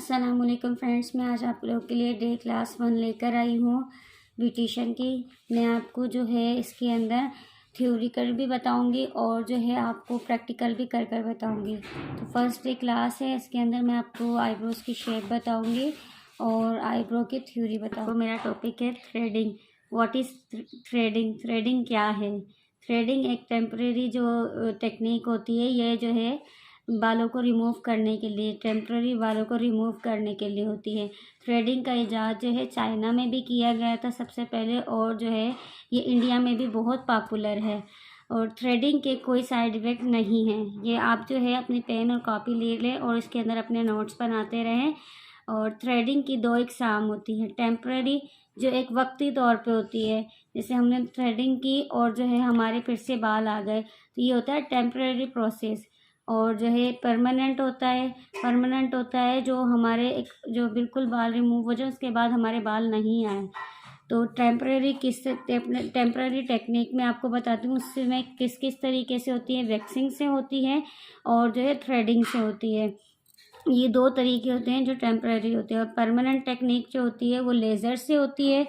अस्सलामुअलैकुम फ्रेंड्स, मैं आज आप लोगों के लिए डे क्लास 1 लेकर आई हूँ ब्यूटिशियन की। मैं आपको जो है इसके अंदर थ्योरिकल भी बताऊंगी और जो है आपको प्रैक्टिकल भी कर कर बताऊंगी। तो फर्स्ट डे क्लास है, इसके अंदर मैं आपको आईब्रोज़ की शेप बताऊंगी और आईब्रो की थ्योरी बताऊँगी। मेरा टॉपिक है threading. What is threading? Threading क्या है? थ्रेडिंग एक टेम्परेरी जो टेक्निक होती है, ये जो है बालों को रिमूव करने के लिए, टेम्प्ररी बालों को रिमूव करने के लिए होती है। थ्रेडिंग का इजाद जो है चाइना में भी किया गया था सबसे पहले, और जो है ये इंडिया में भी बहुत पॉपुलर है। और थ्रेडिंग के कोई साइड इफ़ेक्ट नहीं है। ये आप जो है अपनी पेन और कॉपी ले लें और इसके अंदर अपने नोट्स बनाते रहें। और थ्रेडिंग की दो इकसाम होती है, टेम्प्ररी जो एक वक्ती तौर पे होती है, जैसे हमने थ्रेडिंग की और जो है हमारे फिर से बाल आ गए, तो ये होता है टेम्प्ररी प्रोसेस। और जो है परमानेंट होता है जो हमारे एक जो बिल्कुल बाल रिमूव हो जाए उसके बाद हमारे बाल नहीं आए। तो टेम्पररी टेक्निक में आपको बताती हूँ, उसमें किस किस तरीके से होती है। वैक्सिंग से होती है और जो है थ्रेडिंग से होती है। ये दो तरीके होते हैं जो टेम्पररी होते हैं। और परमानेंट टेक्निक जो होती है वो लेज़र से होती है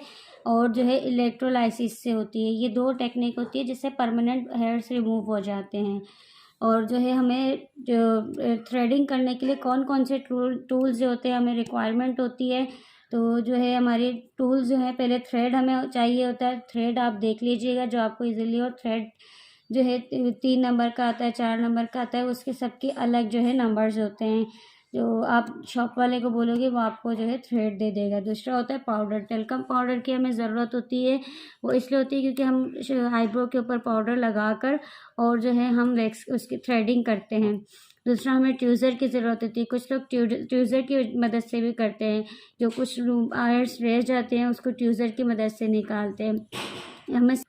और जो है इलेक्ट्रोलाइसिस से होती है। ये दो टेक्निक होती है जिससे परमानेंट हेयर्स रिमूव हो जाते हैं। और जो है हमें जो थ्रेडिंग करने के लिए कौन कौन से टूल्स जो होते हैं हमें रिक्वायरमेंट होती है। तो जो है हमारे टूल्स जो है, पहले थ्रेड हमें चाहिए होता है। थ्रेड आप देख लीजिएगा जो आपको इजीली, और थ्रेड जो है 3 नंबर का आता है, 4 नंबर का आता है, उसके सबके अलग जो है नंबर्स होते हैं। जो आप शॉप वाले को बोलोगे वो आपको जो है थ्रेड दे देगा। दूसरा होता है पाउडर। टेल्कम पाउडर की हमें ज़रूरत होती है, वो इसलिए होती है क्योंकि हम आईब्रो के ऊपर पाउडर लगाकर और जो है हम वैक्स उसकी थ्रेडिंग करते हैं। दूसरा हमें ट्यूज़र की ज़रूरत होती है। कुछ लोग ट्यूज़र की मदद से भी करते हैं, जो कुछ आयर्स रह जाते हैं उसको ट्यूज़र की मदद से निकालते हैं।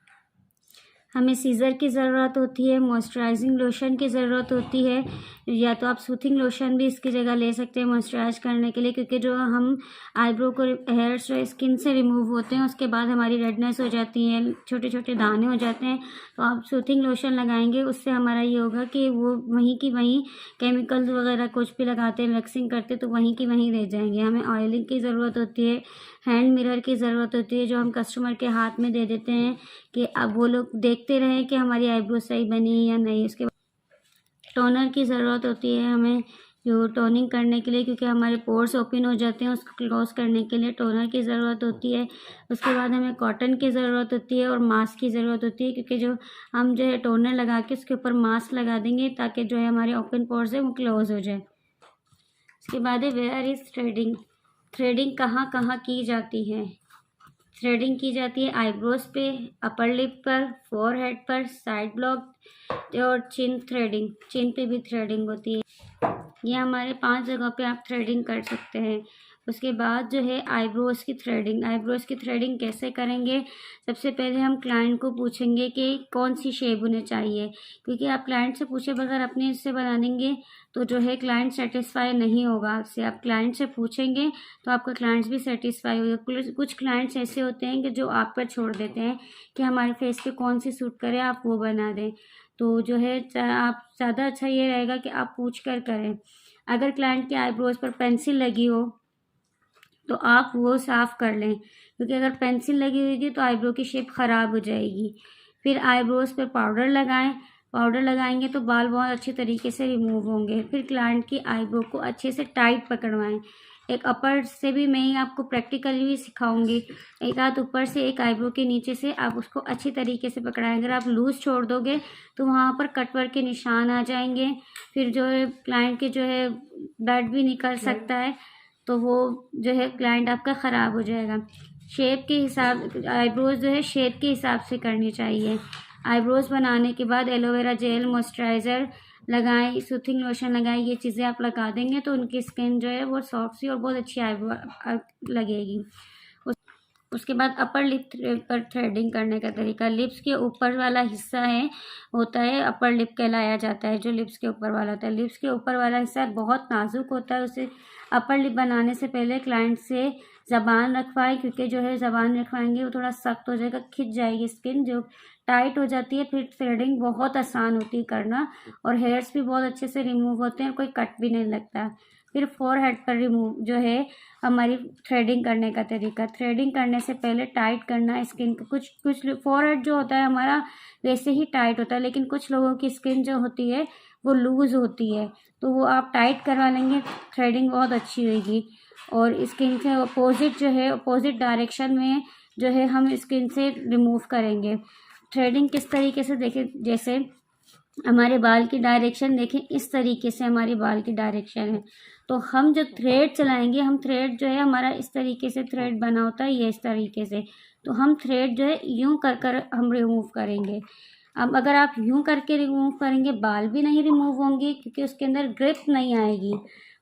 हमें सीज़र की ज़रूरत होती है। मॉइस्चराइजिंग लोशन की ज़रूरत होती है, या तो आप सूथिंग लोशन भी इसकी जगह ले सकते हैं मॉइस्चराइज करने के लिए, क्योंकि जो हम आईब्रो को हेयर्स जो स्किन से रिमूव होते हैं उसके बाद हमारी रेडनेस हो जाती है, छोटे छोटे दाने हो जाते हैं। तो आप सूथिंग लोशन लगाएंगे, उससे हमारा ये होगा कि वो वहीं की वहीं केमिकल्स वगैरह कुछ भी लगाते हैं, वैक्सिंग करते तो वहीं की वहीं रह जाएंगे। हमें ऑयलिंग की ज़रूरत होती है। हैंड मिरर की ज़रूरत होती है, जो हम कस्टमर के हाथ में दे देते हैं कि अब वो लोग देखते रहें कि हमारी आईब्रो सही बनी या नहीं। उसके बाद टोनर की ज़रूरत होती है हमें, जो टोनिंग करने के लिए, क्योंकि हमारे पोर्स ओपन हो जाते हैं, उसको क्लोज करने के लिए टोनर की ज़रूरत होती है। उसके बाद हमें कॉटन की ज़रूरत होती है और मास्क की ज़रूरत होती है, क्योंकि जो हम जो है टोनर लगा के उसके ऊपर मास्क लगा देंगे ताकि जो है हमारे ओपन पोर्स है वो क्लोज हो जाए। उसके बाद है वेयर इज़ थ्रेडिंग। थ्रेडिंग कहाँ कहाँ की जाती है? थ्रेडिंग की जाती है आईब्रोज पे, अपर लिप पर, फोरहेड पर, साइड ब्लॉक और चिन थ्रेडिंग। चिन पे भी थ्रेडिंग होती है। ये हमारे 5 जगह पे आप थ्रेडिंग कर सकते हैं। उसके बाद जो है आईब्रोज़ की थ्रेडिंग। आईब्रोज़ की थ्रेडिंग कैसे करेंगे? सबसे पहले हम क्लाइंट को पूछेंगे कि कौन सी शेप उन्हें चाहिए, क्योंकि आप क्लाइंट से पूछे बगैर अपने से बना देंगे तो जो है क्लाइंट सेटिस्फाई नहीं होगा आपसे। आप क्लाइंट से पूछेंगे तो आपका क्लाइंट्स भी सेटिस्फाई होगा। कुछ क्लाइंट्स ऐसे होते हैं कि जो आप पर छोड़ देते हैं कि हमारे फेस पे कौन सी सूट करे, आप वो बना दें। तो जो है आप ज़्यादा अच्छा ये रहेगा कि आप पूछ कर करें। अगर क्लाइंट के आईब्रोज पर पेंसिल लगी हो तो आप वो साफ़ कर लें, क्योंकि अगर पेंसिल लगी हुई थी तो आईब्रो की शेप ख़राब हो जाएगी। फिर आईब्रोज पर पाउडर लगाएं। पाउडर लगाएंगे तो बाल बहुत अच्छे तरीके से रिमूव होंगे। फिर क्लाइंट की आईब्रो को अच्छे से टाइट पकड़वाएं। एक अपर से भी मैं ही आपको प्रैक्टिकली भी सिखाऊंगी। एक हाथ ऊपर से, एक आईब्रो के नीचे से आप उसको अच्छी तरीके से पकड़ाएं। अगर आप लूज़ छोड़ दोगे तो वहाँ पर कटवर्क के निशान आ जाएंगे। फिर जो है क्लाइंट के जो है ब्लड भी निकल सकता है, तो वो जो है क्लाइंट आपका ख़राब हो जाएगा। शेप के हिसाब, आईब्रोज़ जो है शेप के हिसाब से करनी चाहिए। आईब्रोज़ बनाने के बाद एलोवेरा जेल, मॉइस्चराइज़र लगाएं, सूथिंग लोशन लगाएं। ये चीज़ें आप लगा देंगे तो उनकी स्किन जो है वो सॉफ्ट सी और बहुत अच्छी आईब्रो लगेगी। उसके बाद अपर लिप पर थ्रेडिंग करने का तरीका। लिप्स के ऊपर वाला हिस्सा है होता है अपर लिप कहलाया जाता है, जो लिप्स के ऊपर वाला होता है। लिप्स के ऊपर वाला हिस्सा बहुत नाजुक होता है। उसे अपर लिप बनाने से पहले क्लाइंट से ज़बान रखवाएं, क्योंकि जो है ज़बान रखवाएंगे वो थोड़ा सख्त हो जाएगा, खिंच जाएगी स्किन, जो टाइट हो जाती है। फिर थ्रेडिंग बहुत आसान होती है करना और हेयर्स भी बहुत अच्छे से रिमूव होते हैं और कोई कट भी नहीं लगता। फिर फोरहेड पर रिमूव जो है हमारी थ्रेडिंग करने का तरीका। थ्रेडिंग करने से पहले टाइट करना स्किन को। कुछ फोरहेड जो होता है हमारा वैसे ही टाइट होता है, लेकिन कुछ लोगों की स्किन जो होती है वो लूज़ होती है, तो वो आप टाइट करवा लेंगे, थ्रेडिंग बहुत अच्छी होगी। और स्किन से अपोजिट जो है, अपोजिट डायरेक्शन में जो है हम स्किन से रिमूव करेंगे। थ्रेडिंग किस तरीके से देखें, जैसे हमारे बाल की डायरेक्शन देखें, इस तरीके से हमारी बाल की डायरेक्शन है, तो हम जो थ्रेड चलाएंगे, हम थ्रेड जो है हमारा इस तरीके से थ्रेड बना होता है, ये इस तरीके से, तो हम थ्रेड जो है यूं कर कर हम रिमूव करेंगे। अब अगर आप यूं करके रिमूव करेंगे, बाल भी नहीं रिमूव होंगे क्योंकि उसके अंदर ग्रिप नहीं आएगी,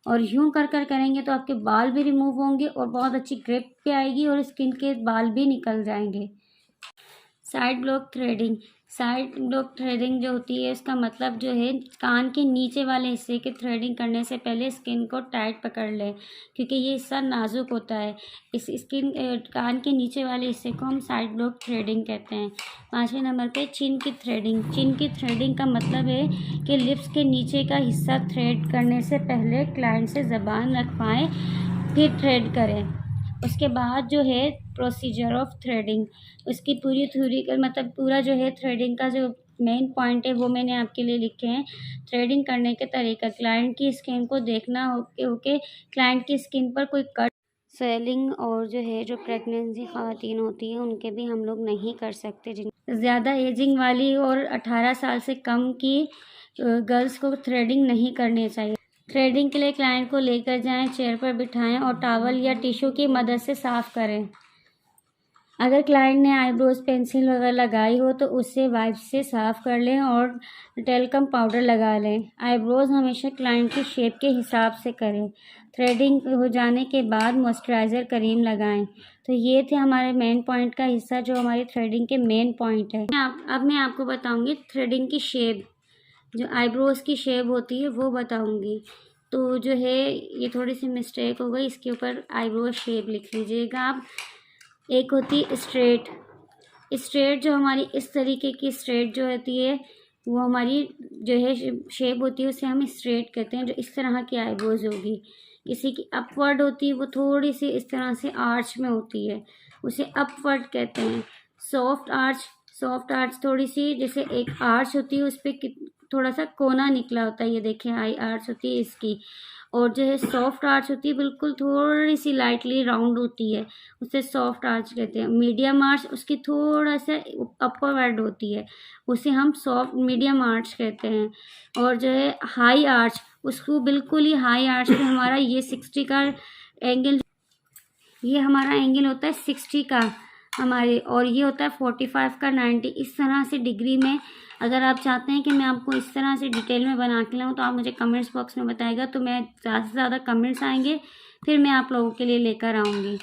और यूं कर कर करेंगे तो आपके बाल भी रिमूव होंगे और बहुत अच्छी ग्रिप भी आएगी और स्किन के बाल भी निकल जाएंगे। Side block threading. Side block threading जो होती है, इसका मतलब जो है कान के नीचे वाले हिस्से की थ्रेडिंग करने से पहले स्किन को टाइट पकड़ लें, क्योंकि ये हिस्सा नाजुक होता है। इस कान के नीचे वाले हिस्से को हम साइड ब्लॉक थ्रेडिंग कहते हैं। 5वें नंबर पे चिन की थ्रेडिंग। चिन की थ्रेडिंग का मतलब है कि लिप्स के नीचे का हिस्सा थ्रेड करने से पहले क्लाइंट से ज़बान रखवाएं, फिर थ्रेड करें। उसके बाद जो है प्रोसीजर ऑफ थ्रेडिंग, उसकी पूरी थ्योरी का मतलब पूरा जो है थ्रेडिंग का जो मेन पॉइंट है वो मैंने आपके लिए लिखे हैं। थ्रेडिंग करने के तरीका, क्लाइंट की स्किन को देखना ओके क्लाइंट की स्किन पर कोई कट, स्वेलिंग और जो है जो प्रेगनेंसी ख़वातीन होती हैं उनके भी हम लोग नहीं कर सकते। जिन ज़्यादा एजिंग वाली और 18 साल से कम की गर्ल्स को थ्रेडिंग नहीं करनी चाहिए। थ्रेडिंग के लिए क्लाइंट को लेकर जाएं, चेयर पर बिठाएं और टॉवल या टिश्यू की मदद से साफ़ करें। अगर क्लाइंट ने आईब्रोज पेंसिल वगैरह लगाई हो तो उससे वाइप से साफ़ कर लें और टेल्कम पाउडर लगा लें। आईब्रोज हमेशा क्लाइंट की शेप के हिसाब से करें। थ्रेडिंग हो जाने के बाद मॉइस्चराइज़र क्रीम लगाएं। तो ये थे हमारे मेन पॉइंट का हिस्सा, जो हमारी थ्रेडिंग के मेन पॉइंट है। अब मैं आपको बताऊँगी थ्रेडिंग की शेप, जो आईब्रोज की शेप होती है वो बताऊंगी। तो जो है ये थोड़ी सी मिस्टेक हो गई, इसके ऊपर आईब्रोज शेप लिख लीजिएगा आप। एक होती है स्ट्रेट। स्ट्रेट जो हमारी इस तरीके की स्ट्रेट जो होती है वो हमारी जो है शेप होती है, उसे हम स्ट्रेट कहते हैं। जो इस तरह की आईब्रोज होगी, किसी की अपवर्ड होती है, वो थोड़ी सी इस तरह से आर्च में होती है, उसे अपवर्ड कहते हैं। सॉफ्ट आर्च, सॉफ्ट आर्च थोड़ी सी जैसे एक आर्च होती है उस पर थोड़ा सा कोना निकला होता है, ये देखें आई आर्च होती है इसकी। और जो है सॉफ्ट आर्च होती है बिल्कुल थोड़ी सी लाइटली राउंड होती है, उसे सॉफ्ट आर्च कहते हैं। मीडियम आर्च उसकी थोड़ा सा अपवर्ड होती है, उसे हम सॉफ्ट मीडियम आर्च कहते हैं। और जो है हाई आर्च, उसको बिल्कुल ही हाई आर्च में हमारा ये 60 का एंगल, ये हमारा एंगल होता है 60 का हमारे, और ये होता है 45 का 90। इस तरह से डिग्री में अगर आप चाहते हैं कि मैं आपको इस तरह से डिटेल में बना के लाऊं तो आप मुझे कमेंट्स बॉक्स में बताइएगा, तो मैं ज़्यादा से ज़्यादा कमेंट्स आएंगे फिर मैं आप लोगों के लिए लेकर आऊँगी।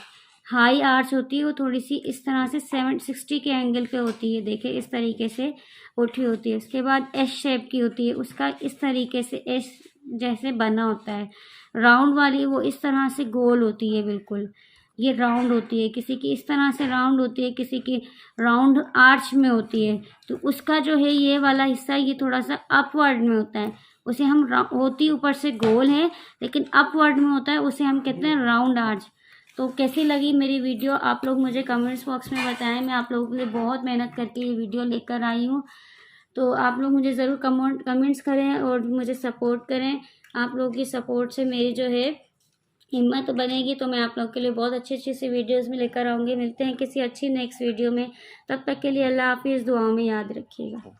हाई आर्च होती है वो थोड़ी सी इस तरह से 760 के एंगल पे होती है, देखिए इस तरीके से उठी होती है। उसके बाद एस शेप की होती है, उसका इस तरीके से एस जैसे बना होता है। राउंड वाली वो इस तरह से गोल होती है, बिल्कुल ये राउंड होती है। किसी की इस तरह से राउंड होती है, किसी की राउंड आर्च में होती है। तो उसका जो है ये वाला हिस्सा ये थोड़ा सा अपवर्ड में होता है, उसे हम होती ऊपर से गोल है लेकिन अपवर्ड में होता है, उसे हम कहते हैं राउंड आर्च। तो कैसी लगी मेरी वीडियो आप लोग मुझे कमेंट्स बॉक्स में बताएं। मैं आप लोगों के लिए बहुत मेहनत करके ये वीडियो लेकर आई हूँ, तो आप लोग मुझे ज़रूर कमेंट्स करें और मुझे सपोर्ट करें। आप लोगों की सपोर्ट से मेरी जो है हिम्मत बनेगी, तो मैं आप लोगों के लिए बहुत अच्छी अच्छी सी वीडियोस में लेकर आऊँगी। मिलते हैं किसी अच्छी नेक्स्ट वीडियो में, तब तक के लिए अल्लाह हाफिज़, दुआओं में याद रखिएगा।